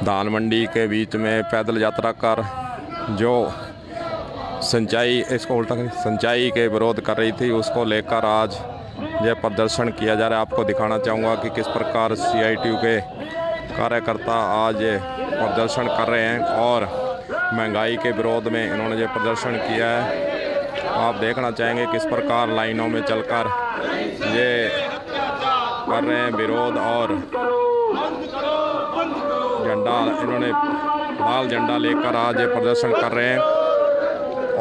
धान मंडी के बीच में पैदल यात्रा कर जो सिंचाई के विरोध कर रही थी, उसको लेकर आज यह प्रदर्शन किया जा रहा है। आपको दिखाना चाहूँगा कि किस प्रकार CITU के कार्यकर्ता आज ये प्रदर्शन कर रहे हैं और महंगाई के विरोध में इन्होंने ये प्रदर्शन किया है। आप देखना चाहेंगे किस प्रकार लाइनों में चलकर ये कर रहे हैं विरोध और झंडा, इन्होंने लाल झंडा लेकर आज ये प्रदर्शन कर रहे हैं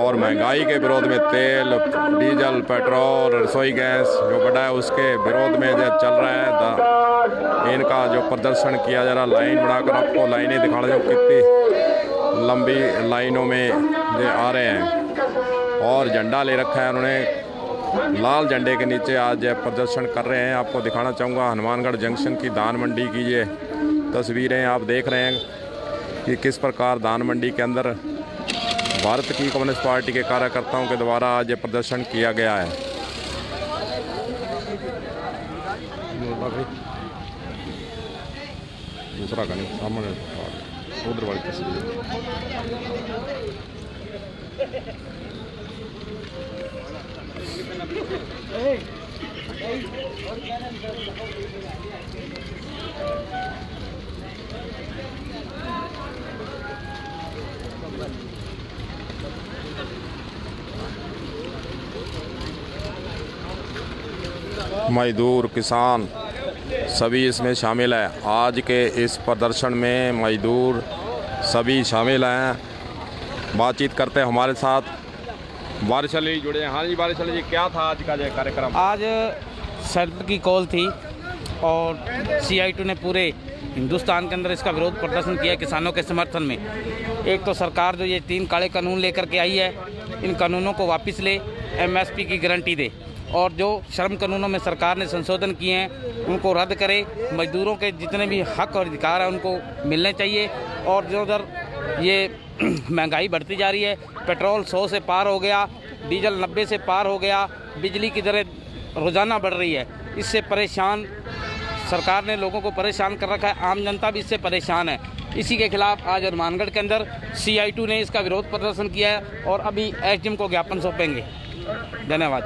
और महंगाई के विरोध में तेल, डीजल, पेट्रोल, रसोई गैस जो बढ़ा है उसके विरोध में जो चल रहा है इनका जो प्रदर्शन किया जा रहा है। लाइन बनाकर आपको लाइनें दिखा रहे हो, कितनी लंबी लाइनों में ये आ रहे हैं और झंडा ले रखा है उन्होंने। लाल झंडे के नीचे आज ये प्रदर्शन कर रहे हैं। आपको दिखाना चाहूँगा हनुमानगढ़ जंक्शन की धान मंडी की ये तस्वीरें आप देख रहे हैं कि किस प्रकार धान मंडी के अंदर भारत की कम्युनिस्ट पार्टी के कार्यकर्ताओं के द्वारा आज ये प्रदर्शन किया गया है। दूसरा का नहीं, सामने उधर वाली तस्वीर। मजदूर, किसान सभी इसमें शामिल है। आज के इस प्रदर्शन में मजदूर सभी शामिल हैं। बातचीत करते हैं हमारे साथ बारिश अली जुड़े हैं। हाँ जी बारिश अली जी, क्या था आज का ये कार्यक्रम? आज सर्द की कॉल थी और CITU ने पूरे हिंदुस्तान के अंदर इसका विरोध प्रदर्शन किया किसानों के समर्थन में। एक तो सरकार जो ये 3 काले कानून लेकर के आई है, इन कानूनों को वापस ले, MSP की गारंटी दे और जो श्रम कानूनों में सरकार ने संशोधन किए हैं उनको रद्द करे। मजदूरों के जितने भी हक और अधिकार हैं उनको मिलने चाहिए। और जो उधर ये महंगाई बढ़ती जा रही है, पेट्रोल 100 से पार हो गया, डीजल 90 से पार हो गया, बिजली की दरें रोज़ाना बढ़ रही है। इससे परेशान सरकार ने लोगों को परेशान कर रखा है, आम जनता भी इससे परेशान है। इसी के खिलाफ आज हनुमानगढ़ के अंदर CITU ने इसका विरोध प्रदर्शन किया है और अभी SDM को ज्ञापन सौंपेंगे। धन्यवाद।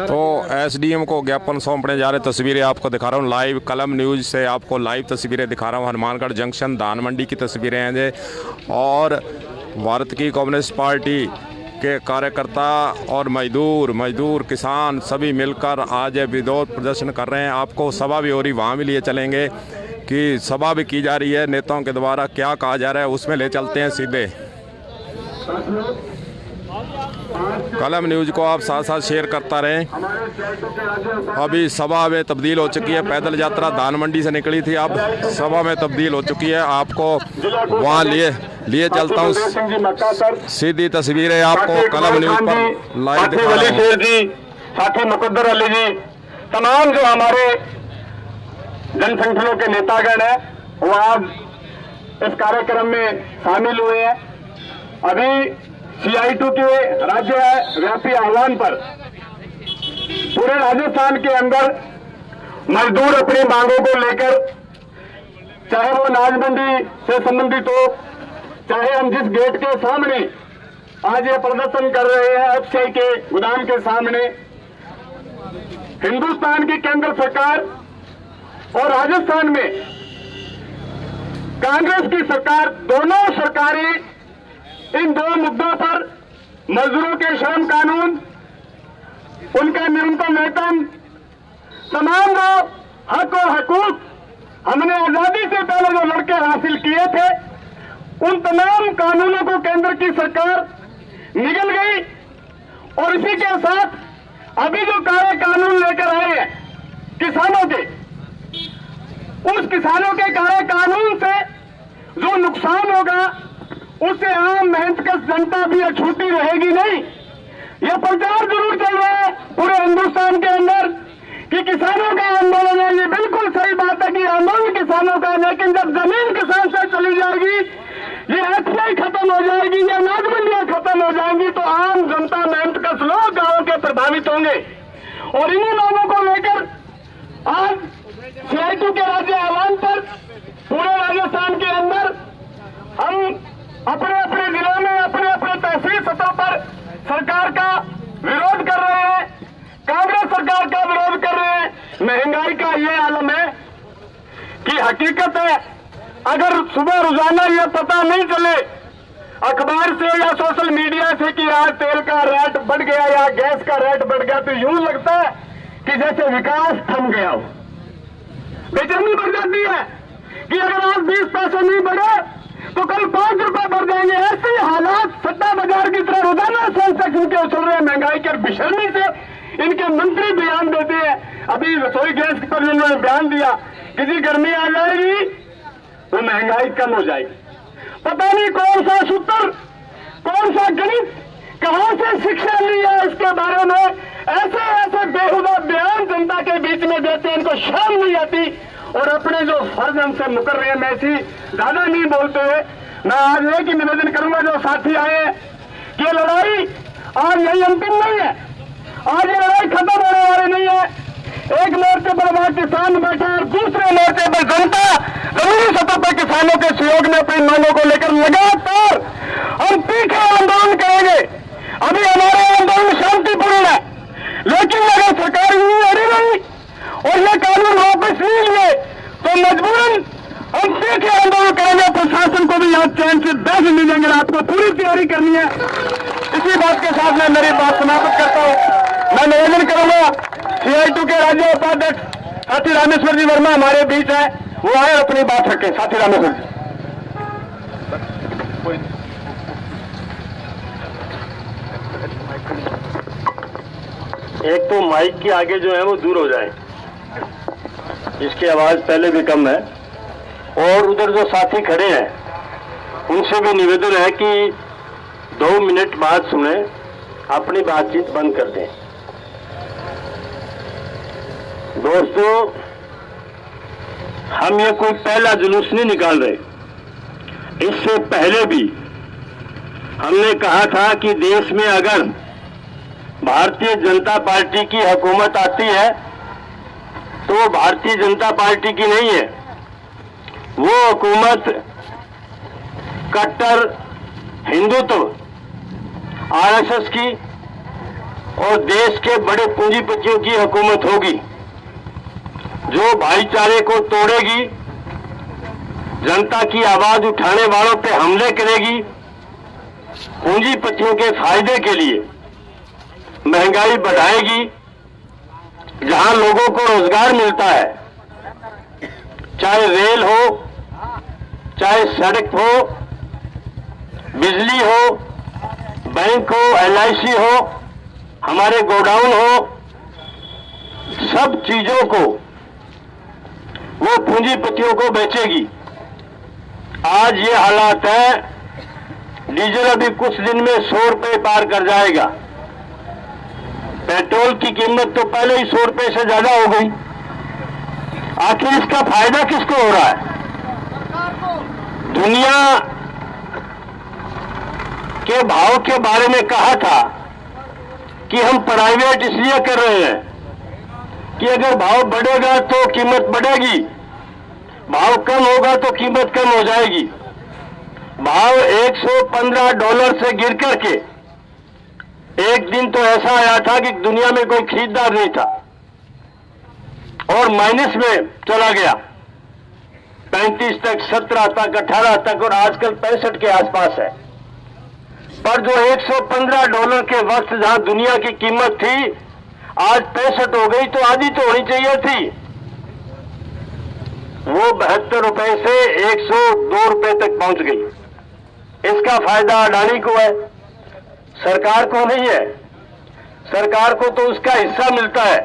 तो SDM को ज्ञापन सौंपने जा रहे तस्वीरें आपको दिखा रहा हूँ लाइव, कलम न्यूज़ से आपको लाइव तस्वीरें दिखा रहा हूँ। हनुमानगढ़ जंक्शन धान मंडी की तस्वीरें हैं ये और भारत की कम्युनिस्ट पार्टी के कार्यकर्ता और मजदूर किसान सभी मिलकर आज विरोध प्रदर्शन कर रहे हैं। आपको सभा भी हो रही, वहाँ भी लिए चलेंगे कि सभा भी की जा रही है नेताओं के द्वारा, क्या कहा जा रहा है उसमें ले चलते हैं सीधे। कलम न्यूज़ को आप साथ साथ शेयर करता रहें। अभी सभा में तब्दील हो चुकी है, पैदल यात्रा धान मंडी से निकली थी, अब सभा में तब्दील हो चुकी है। आपको वहाँ लिए चलता हूँ, सीधी तस्वीरें आपको कलम न्यूज़ पर लाइव दिखा रहा हूं। साथी मुकद्दर अली जी, तमाम जो हमारे जनसंगठनों के नेतागण हैं वो आज इस कार्यक्रम में शामिल हुए हैं। अभी CITU के राज्य व्यापी आह्वान पर पूरे राजस्थान के अंदर मजदूर अपनी मांगों को लेकर, चाहे वो अनाज मंडी से संबंधित हो, चाहे हम जिस गेट के सामने आज ये प्रदर्शन कर रहे हैं अक्षय के गोदाम के सामने, हिंदुस्तान की केंद्र सरकार और राजस्थान में कांग्रेस की सरकार, दोनों सरकारें इन 2 मुद्दों पर, मजदूरों के श्रम कानून, उनका न्यूनतम वेतन, तमाम वो हक और हकूक हमने आजादी से पहले जो लड़के हासिल किए थे, उन तमाम कानूनों को केंद्र की सरकार निगल गई। और इसी के साथ अभी जो काले कानून लेकर आए हैं किसानों के, उस किसानों के काले कानून से जो नुकसान होगा उससे आम मेहनतकश जनता भी अछूती रहेगी नहीं। यह प्रचार जरूर चल रहा है पूरे हिंदुस्तान के अंदर कि किसानों का आंदोलन है। ये बिल्कुल सही बात है कि आंदोलन किसानों का, लेकिन जब जमीन किसान से चली जाएगी, ये FCI खत्म हो जाएगी, ये अनाज मंडियां खत्म हो जाएंगी, तो आम जनता मेहनतकश लोग गांवों के प्रभावित होंगे। और इन्हीं लोगों को लेकर आज CITU के राज्य आह्वान पर पूरे हकीकत है। अगर सुबह रोजाना ये पता नहीं चले अखबार से या सोशल मीडिया से कि आज तेल का रेट बढ़ गया या गैस का रेट बढ़ गया, तो यूं लगता है कि जैसे विकास थम गया हो। बेचैनी बढ़ जाती है कि अगर आज 20 पैसे नहीं बढ़े तो कल 5 रुपए बढ़ जाएंगे। ऐसे हालात सट्टा बाजार की तरह रोजाना सेंसेक्स इनके उछल रहे हैं महंगाई के, और बेशर्मी से इनके मंत्री बयान देते हैं। अभी रसोई गैस पर इन्होंने बयान दिया कि जी गर्मी आ जाएगी तो महंगाई कम हो जाएगी। पता नहीं कौन सा सूत्र, कौन सा गणित, कहां से शिक्षा ली है इसके बारे में। ऐसे ऐसे बेहुदा बयान जनता के बीच में देते हैं, इनको शर्म नहीं आती और अपने जो फर्ज हमसे मुकर रहे हैं। मैं ऐसी ज्यादा नहीं बोलते हुए मैं आज एक ही निवेदन करूंगा जो साथी आए कि ये लड़ाई आज यही अंतिम नहीं है, आज ये लड़ाई खत्म होने वाली नहीं है। एक मोर्चे पर वहां किसान बैठा और दूसरे मोर्चे पर जनता जमीनी सतह पर किसानों के सहयोग में अपनी मांगों को लेकर लगातार हम तीखे आंदोलन करेंगे। अभी हमारा आंदोलन शांतिपूर्ण है, लेकिन अगर सरकार यूं अड़ी रही और ये कानून वापस नहीं लिए तो मजबूरन हम तीखे आंदोलन करेंगे। प्रशासन को भी यहाँ चैन से बैठ नहीं देंगे, आपको पूरी तैयारी करनी है। इसी बात के साथ मैं मेरी बात समाप्त करता हूँ। मैं निवेदन करूंगा CI2 के राज्य उपाध्यक्ष साथी रामेश्वर जी वर्मा हमारे बीच है, वो आए और अपनी बात रखें। साथी रामेश्वर जी। एक तो माइक के आगे जो है वो दूर हो जाए, इसकी आवाज पहले भी कम है, और उधर जो साथी खड़े हैं उनसे भी निवेदन है कि 2 मिनट बाद सुने, अपनी बातचीत बंद कर दें। दोस्तों, हम ये कोई पहला जुलूस नहीं निकाल रहे। इससे पहले भी हमने कहा था कि देश में अगर भारतीय जनता पार्टी की हुकूमत आती है तो वो भारतीय जनता पार्टी की नहीं है, वो हुकूमत कट्टर हिंदुत्व RSS की और देश के बड़े पूंजीपतियों की हुकूमत होगी, जो भाईचारे को तोड़ेगी, जनता की आवाज उठाने वालों पे हमले करेगी, पूंजीपतियों के फायदे के लिए महंगाई बढ़ाएगी। जहां लोगों को रोजगार मिलता है, चाहे रेल हो, चाहे सड़क हो, बिजली हो, बैंक हो, LIC हो, हमारे गोडाउन हो, सब चीजों को वो पूंजीपतियों को बेचेगी। आज ये हालात है, डीजल अभी कुछ दिन में 100 रुपए पार कर जाएगा। पेट्रोल की कीमत तो पहले ही 100 रुपए से ज्यादा हो गई। आखिर इसका फायदा किसको हो रहा है? दुनिया के भाव के बारे में कहा था कि हम प्राइवेट इसलिए कर रहे हैं कि अगर भाव बढ़ेगा तो कीमत बढ़ेगी, भाव कम होगा तो कीमत कम हो जाएगी। भाव $115 से गिर करके एक दिन तो ऐसा आया था कि दुनिया में कोई खरीदार नहीं था और माइनस में चला गया, 35 तक, 17 तक, 18 तक और आजकल 65 के आसपास है। पर जो $115 के वक्त जहां दुनिया की कीमत थी, आज 65 हो गई, तो आधी तो होनी चाहिए थी। वो 72 रुपए से 102 रुपए तक पहुंच गई। इसका फायदा अडानी को है, सरकार को नहीं है। सरकार को तो उसका हिस्सा मिलता है।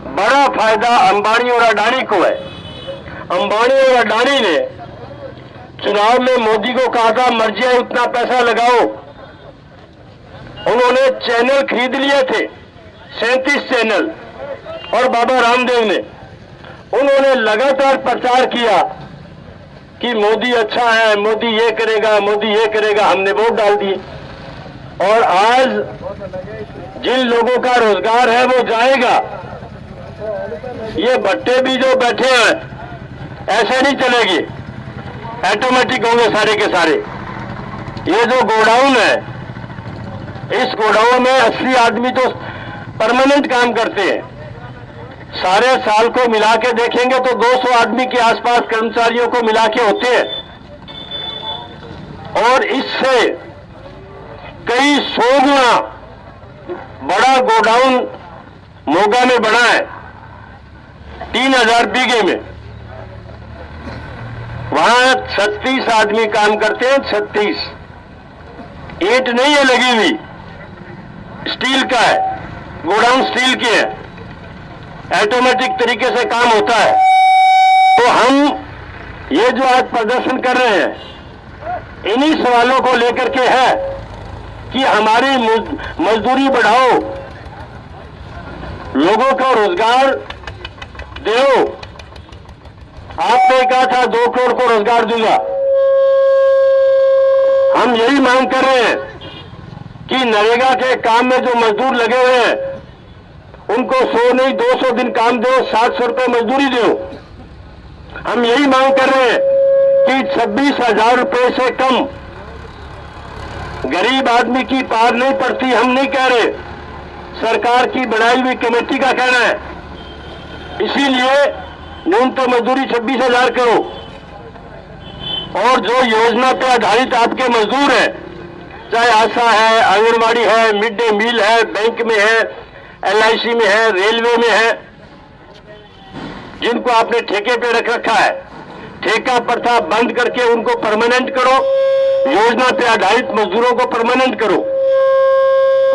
बड़ा फायदा अंबानी और अडानी को है। अंबानी और अडानी ने चुनाव में मोदी को कहा था मर्जी है उतना पैसा लगाओ। उन्होंने चैनल खरीद लिए थे, 37 चैनल, और बाबा रामदेव ने उन्होंने लगातार प्रचार किया कि मोदी अच्छा है, मोदी ये करेगा, मोदी ये करेगा। हमने वोट डाल दिए और आज जिन लोगों का रोजगार है वो जाएगा। ये भट्टे भी जो बैठे हैं ऐसे नहीं चलेगी, ऑटोमेटिक होंगे सारे के सारे। ये जो गोडाउन है, इस गोडाउन में 80 आदमी तो परमानेंट काम करते हैं, सारे साल को मिला के देखेंगे तो 200 आदमी के आसपास कर्मचारियों को मिला के होते हैं, और इससे कई 100 गुना बड़ा गोडाउन मोगा में बना है, 3000 बीघे में। वहां 36 आदमी काम करते हैं, 36। ईंट नहीं है लगी हुई, स्टील का है, गोडाउन स्टील की है, ऑटोमेटिक तरीके से काम होता है। तो हम ये जो आज प्रदर्शन कर रहे हैं, इन्हीं सवालों को लेकर के है कि हमारी मजदूरी बढ़ाओ, लोगों को रोजगार दो। आपने कहा था 2 करोड़ को रोजगार दूंगा। हम यही मांग कर रहे हैं कि नरेगा के काम में जो मजदूर लगे हुए हैं उनको 100 नहीं 200 दिन काम दो, 700 रुपये मजदूरी दो। हम यही मांग कर रहे हैं कि 26,000 रुपये से कम गरीब आदमी की पार नहीं पड़ती। हम नहीं कह रहे, सरकार की बनाई हुई कमेटी का कहना है। इसीलिए न्यूनतम मजदूरी 26,000 करो, और जो योजना पर आधारित आपके मजदूर हैं, चाहे आशा है, आंगनबाड़ी है, मिड डे मील है, बैंक में है, LIC में है, रेलवे में है, जिनको आपने ठेके पे रख रखा है, ठेका प्रथा बंद करके उनको परमानेंट करो, योजना पे आधारित मजदूरों को परमानेंट करो।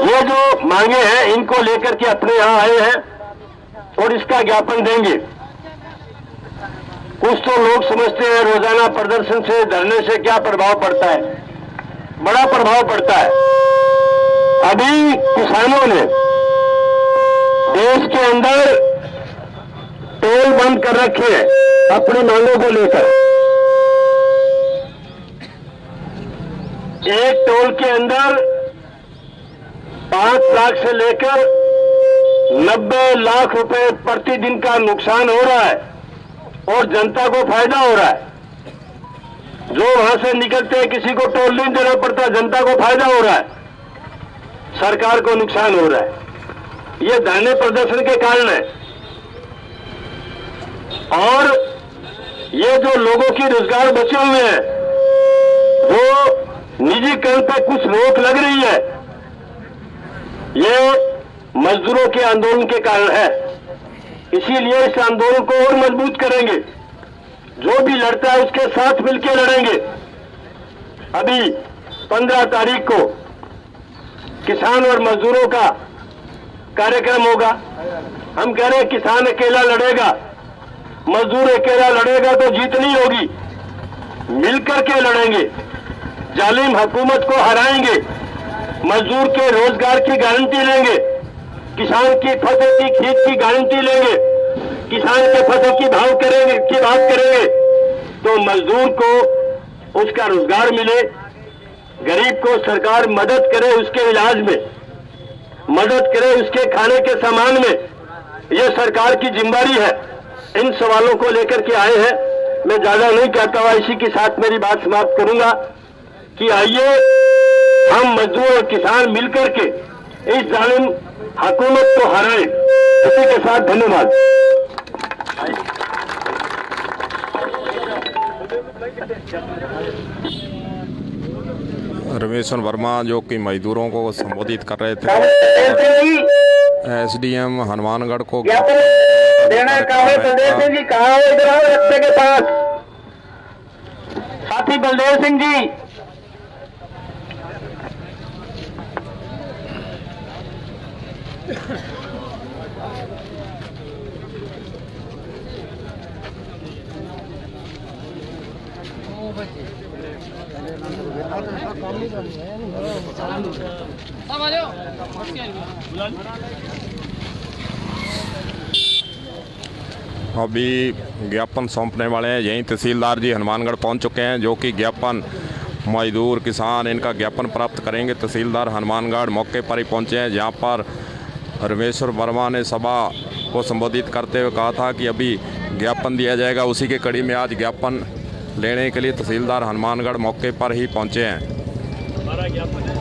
ये जो मांगे हैं इनको लेकर के अपने यहां आए हैं और इसका ज्ञापन देंगे। कुछ तो लोग समझते हैं रोजाना प्रदर्शन से, धरने से क्या प्रभाव पड़ता है। बड़ा प्रभाव पड़ता है। अभी किसानों ने देश के अंदर टोल बंद कर रखे हैं अपनी मांगों को लेकर। एक टोल के अंदर 5 लाख से लेकर 90 लाख रुपए प्रतिदिन का नुकसान हो रहा है और जनता को फायदा हो रहा है। जो वहां से निकलते हैं किसी को टोल नहीं देना पड़ता, जनता को फायदा हो रहा है, सरकार को नुकसान हो रहा है। ये धरने प्रदर्शन के कारण है। और ये जो लोगों की रोजगार बचे हुए हैं, वो निजीकरण पे कुछ रोक लग रही है, ये मजदूरों के आंदोलन के कारण है। इसीलिए इस आंदोलन को और मजबूत करेंगे। जो भी लड़ता है उसके साथ मिलकर लड़ेंगे। अभी 15 तारीख को किसान और मजदूरों का कार्यक्रम होगा। हम कह रहे हैं किसान अकेला लड़ेगा, मजदूर अकेला लड़ेगा तो जीत नहीं होगी। मिलकर के लड़ेंगे, जालिम हुकूमत को हराएंगे, मजदूर के रोजगार की गारंटी लेंगे, किसान की फसल की खेत की गारंटी लेंगे, किसान के फसल की बात करेंगे तो मजदूर को उसका रोजगार मिले, गरीब को सरकार मदद करे उसके इलाज में, मदद करे उसके खाने के सामान में। यह सरकार की जिम्मेदारी है। इन सवालों को लेकर के आए हैं। मैं ज्यादा नहीं कहता हुआ इसी के साथ मेरी बात समाप्त करूंगा कि आइए हम मजदूर और किसान मिलकर के इस जालिम हुकूमत को हराएं। इसी के साथ धन्यवाद। रमेश्वर वर्मा जो कि मजदूरों को संबोधित कर रहे थे, SDM हनुमानगढ़ को देना कहा है। बलदेव सिंह जी कहा है, इधर आओ रस्ते के पास। साथी बलदेव सिंह जी, अभी ज्ञापन सौंपने वाले हैं। यहीं तहसीलदार जी हनुमानगढ़ पहुंच चुके हैं, जो कि ज्ञापन मजदूर किसान इनका ज्ञापन प्राप्त करेंगे। तहसीलदार हनुमानगढ़ मौके पर ही पहुंचे हैं, जहां पर रमेश्वर वर्मा ने सभा को संबोधित करते हुए कहा था कि अभी ज्ञापन दिया जाएगा। उसी के कड़ी में आज ज्ञापन लेने के लिए तहसीलदार हनुमानगढ़ मौके पर ही पहुंचे हैं। हमारा ज्ञापन है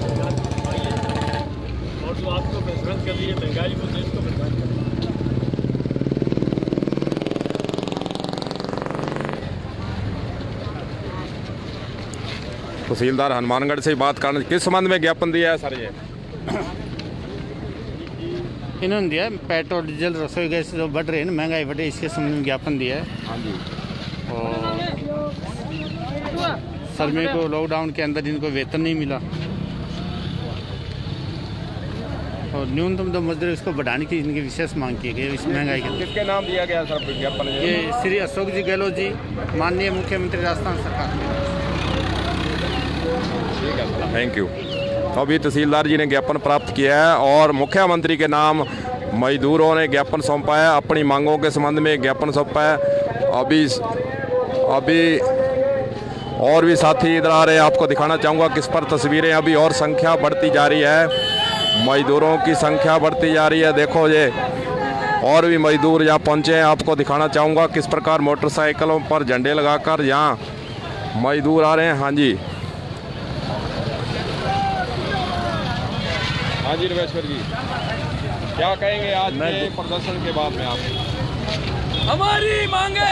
और जो आपको परेशान कर रही है महंगाई को, देश को परेशान कर रही है। तहसीलदार हनुमानगढ़ से बात करना, किस संबंध में ज्ञापन दिया है सर? ये इन्होंने दिया पेट्रोल डीजल रसोई गैस जो बढ़ रहे हैं, महंगाई बढ़ रही है, इसके संबंध में ज्ञापन दिया है। हाँ जी। और श्रमिक को लॉकडाउन के अंदर इनको वेतन नहीं मिला और न्यूनतम जो मजदूरी उसको बढ़ाने की इनकी विशेष मांग की गई इस महंगाई के। किसके नाम दिया गया सर विज्ञापन? ये श्री अशोक जी गहलोत जी, माननीय मुख्यमंत्री राजस्थान सरकार। ठीक है सर, थैंक यू। तो अभी तहसीलदार जी ने ज्ञापन प्राप्त किया है और मुख्यमंत्री के नाम मजदूरों ने ज्ञापन सौंपा है, अपनी मांगों के संबंध में ज्ञापन सौंपा है। अभी और भी साथी इधर आ रहे हैं, आपको दिखाना चाहूँगा किस पर तस्वीरें। अभी और संख्या बढ़ती जा रही है, मजदूरों की संख्या बढ़ती जा रही है। देखो ये और भी मजदूर यहाँ पहुँचे हैं, आपको दिखाना चाहूँगा किस प्रकार मोटरसाइकिलों पर झंडे लगाकर यहाँ मजदूर आ रहे हैं। हाँ जी, हाँ जी नवेश्वर जी, क्या कहेंगे आज के प्रदर्शन के बाद में आप? हमारी मांगे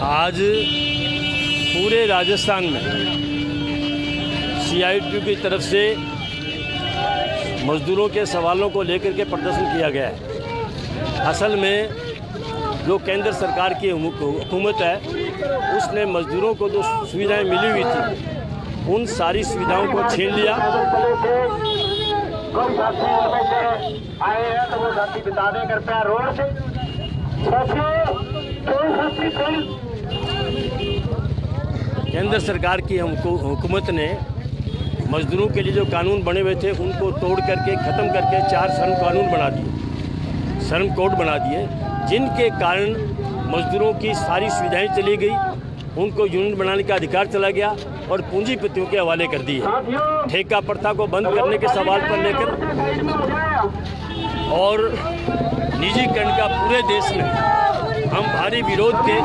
आज पूरे राजस्थान में CITU की तरफ से मजदूरों के सवालों को लेकर के प्रदर्शन किया गया है। असल में जो केंद्र सरकार की हुकूमत है उसने मजदूरों को जो सुविधाएं मिली हुई थी उन सारी सुविधाओं को छीन लिया। आए हैं तो वो साथी बता दें कृपया रोड से। केंद्र सरकार की हुकूमत ने मजदूरों के लिए जो कानून बने हुए थे उनको तोड़ करके ख़त्म करके 4 श्रम कानून बना दिए, श्रम कोड बना दिए, जिनके कारण मजदूरों की सारी सुविधाएं चली गई, उनको यूनियन बनाने का अधिकार चला गया और पूंजीपतियों के हवाले कर दिए। ठेका प्रथा को बंद करने के सवाल पर लेकर और निजीकरण का पूरे देश में हम भारी विरोध के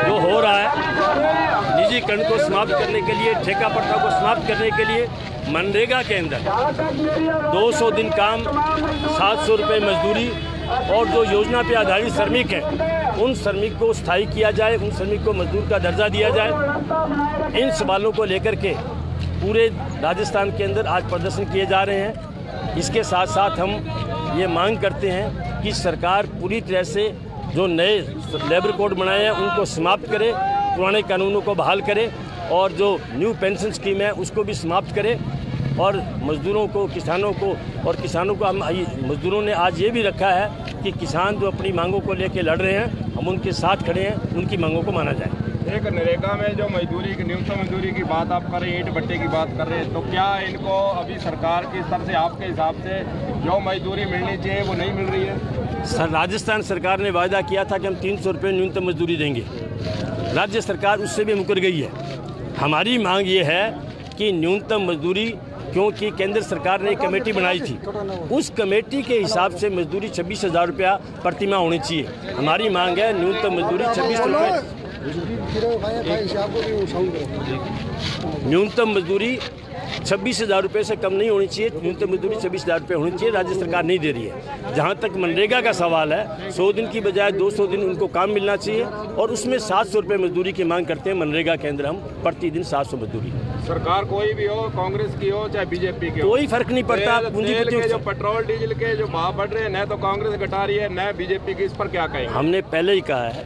जो हो रहा है, निजीकरण को समाप्त करने के लिए, ठेका प्रथा को समाप्त करने के लिए मनरेगा के अंदर 200 दिन काम, 700 रुपये मजदूरी और जो योजना पे आधारित श्रमिक हैं उन श्रमिक को स्थायी किया जाए, उन श्रमिक को मजदूर का दर्जा दिया जाए। इन सवालों को लेकर के पूरे राजस्थान के अंदर आज प्रदर्शन किए जा रहे हैं। इसके साथ साथ हम ये मांग करते हैं कि सरकार पूरी तरह से जो नए लेबर कोड बनाए हैं उनको समाप्त करे, पुराने कानूनों को बहाल करे और जो न्यू पेंशन स्कीम है उसको भी समाप्त करे और मजदूरों को, किसानों को हम मजदूरों ने आज ये भी रखा है कि किसान जो अपनी मांगों को लेकर लड़ रहे हैं हम उनके साथ खड़े हैं, उनकी मांगों को माना जाए। एक नरेगा में जो मजदूरी की न्यूनतम मजदूरी की बात आप कर रहे हैं, ईंट भट्टे की बात कर रहे हैं, तो क्या इनको अभी सरकार की स्तर से आपके हिसाब से जो मजदूरी मिलनी चाहिए वो नहीं मिल रही है? सर, राजस्थान सरकार ने वायदा किया था कि हम 300 रुपये न्यूनतम मजदूरी देंगे। राज्य सरकार उससे भी मुकर गई है। हमारी मांग ये है कि न्यूनतम मजदूरी, क्योंकि केंद्र सरकार ने एक कमेटी बनाई थी, उस कमेटी के हिसाब से मजदूरी 26,000 रुपया प्रतिमाह होनी चाहिए। हमारी मांग है न्यूनतम मजदूरी 26 रुपये, न्यूनतम मजदूरी 26,000 रुपये से कम नहीं होनी चाहिए। न्यूनतम मजदूरी 26,000 रुपये होनी चाहिए। राज्य सरकार नहीं दे रही है। जहाँ तक मनरेगा का सवाल है, 100 दिन की बजाय 200 दिन उनको काम मिलना चाहिए और उसमें 700 रुपये मजदूरी की मांग करते हैं। मनरेगा के अंदर हम प्रतिदिन 700 मजदूरी। सरकार कोई भी हो, कांग्रेस की हो चाहे बीजेपी की हो, कोई फर्क नहीं पड़ता। पूंजीपतियों के जो पेट्रोल डीजल के जो भाव बढ़ रहे हैं, न तो कांग्रेस घटा रही है न बीजेपी की, इस पर क्या कहेंगे? हमने पहले ही कहा है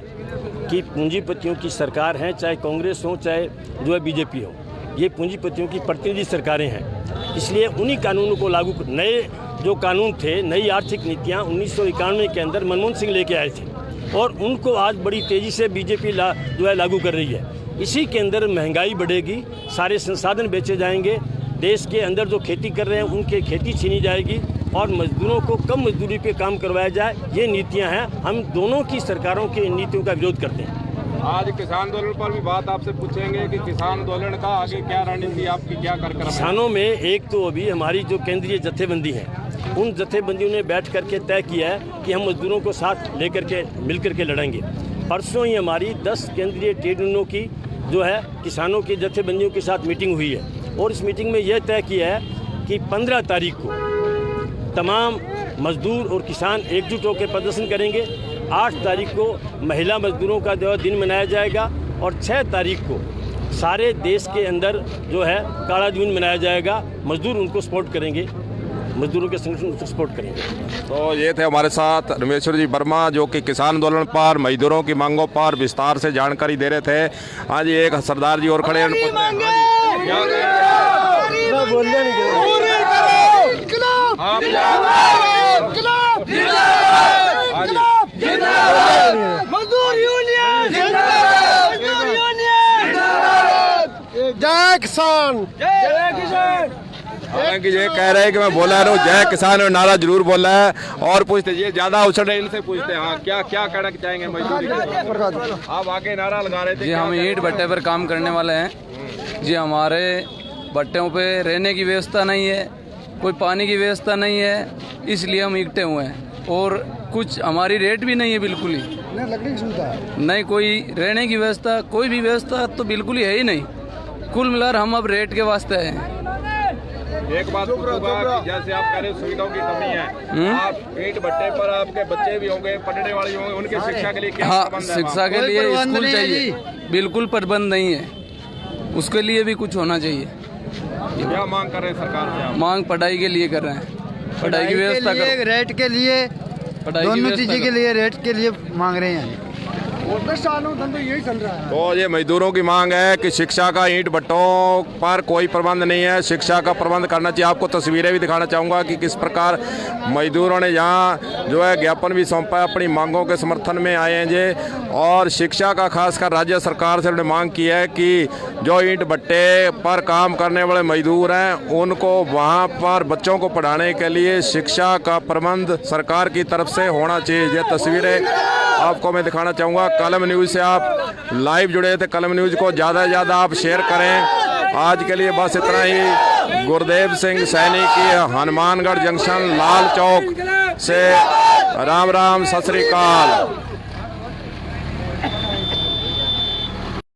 कि पूंजीपतियों की सरकार है, चाहे कांग्रेस हो चाहे जो है बीजेपी हो, ये पूंजीपतियों की प्रतिनिधि सरकारें हैं। इसलिए उन्हीं कानूनों को लागू, नए जो कानून थे, नई आर्थिक नीतियाँ 1991 के अंदर मनमोहन सिंह लेके आए थे और उनको आज बड़ी तेज़ी से बीजेपी जो है लागू कर रही है। इसी के अंदर महंगाई बढ़ेगी, सारे संसाधन बेचे जाएंगे, देश के अंदर जो खेती कर रहे हैं उनके खेती छीनी जाएगी और मजदूरों को कम मजदूरी पे काम करवाया जाए। ये नीतियां हैं। हम दोनों की सरकारों की इन नीतियों का विरोध करते हैं। आज किसान आंदोलन पर भी बात आपसे पूछेंगे कि किसान आंदोलन का आगे क्या रणनीति आपकी, क्या कार्यक्रम? किसानों में एक तो अभी हमारी जो केंद्रीय जत्थेबंदी है, उन जत्थेबंदियों ने बैठ करके तय किया है कि हम मजदूरों को साथ लेकर के मिल करके लड़ेंगे। परसों ही हमारी 10 केंद्रीय ट्रेड यूनियनों की जो है किसानों की जत्थेबंदियों के साथ मीटिंग हुई है और इस मीटिंग में यह तय किया है कि 15 तारीख को तमाम मजदूर और किसान एकजुट होकर प्रदर्शन करेंगे। 8 तारीख को महिला मजदूरों का जो दिन मनाया जाएगा और 6 तारीख को सारे देश के अंदर जो है काला दिन मनाया जाएगा। मजदूर उनको सपोर्ट करेंगे, मजदूरों के संगठन उनको सपोर्ट करेंगे। तो ये थे हमारे साथ रमेश्वर जी वर्मा, जो कि किसान आंदोलन पर, मजदूरों की मांगों पर विस्तार से जानकारी दे रहे थे। हाँ जी, एक सरदार जी और खड़े हैं। जय किसान, हालांकि ये कह रहे हैं कि मैं बोला रहा हूँ जय किसान और नारा जरूर बोला है। और पूछते ये ज्यादा उछल रहे, इनसे पूछते हैं। हाँ, क्या क्या कहना चाहेंगे मजदूरी के? आप आगे नारा लगा रहे थे। जी, हम ईंट भट्टे पर काम करने वाले हैं जी। हमारे भट्टों पे रहने की व्यवस्था नहीं है, कोई पानी की व्यवस्था नहीं है, इसलिए हम इकट्ठे हुए हैं। और कुछ हमारी रेट भी नहीं है, बिल्कुल ही लकड़ी की सुविधा नहीं, कोई रहने की व्यवस्था, कोई भी व्यवस्था तो बिल्कुल ही है ही नहीं। कुल मिलाकर हम अब रेट के वास्ते हैं। एक बात पूछूंगा कि जैसे आप कह रहे सुविधाओं की कमी है, आप ईंट भट्टे पर आपके बच्चे भी होंगे, पढ़ने वाले होंगे, उनके शिक्षा के लिए क्या प्रबंध है? शिक्षा के लिए स्कूल चाहिए, बिल्कुल प्रबंध नहीं है, उसके लिए भी कुछ होना चाहिए। क्या मांग कर रहे हैं सरकार से? मांग पढ़ाई के लिए कर रहे हैं, पढ़ाई की व्यवस्था करो। रेट के लिए, दोनों चीजें के लिए, रेट के लिए मांग रहे हैं। यही चल रहा है। तो ये मजदूरों की मांग है कि शिक्षा का ईंट भट्टों पर कोई प्रबंध नहीं है, शिक्षा का प्रबंध करना चाहिए। आपको तस्वीरें भी दिखाना चाहूँगा कि किस प्रकार मजदूरों ने यहाँ जो है ज्ञापन भी सौंपा है, अपनी मांगों के समर्थन में आए हैं जे। और शिक्षा का खासकर राज्य सरकार से उन्होंने मांग की है कि जो ईंट भट्टे पर काम करने वाले मजदूर हैं, उनको वहाँ पर बच्चों को पढ़ाने के लिए शिक्षा का प्रबंध सरकार की तरफ से होना चाहिए। ये तस्वीरें आपको मैं दिखाना चाहूँगा। कलम न्यूज़ से आप लाइव जुड़े थे, कलम न्यूज़ को ज़्यादा से ज़्यादा आप शेयर करें। आज के लिए बस इतना ही। गुरदेव सिंह सैनी की हनुमानगढ़ जंक्शन लाल चौक से राम राम, सत श्री अकाल।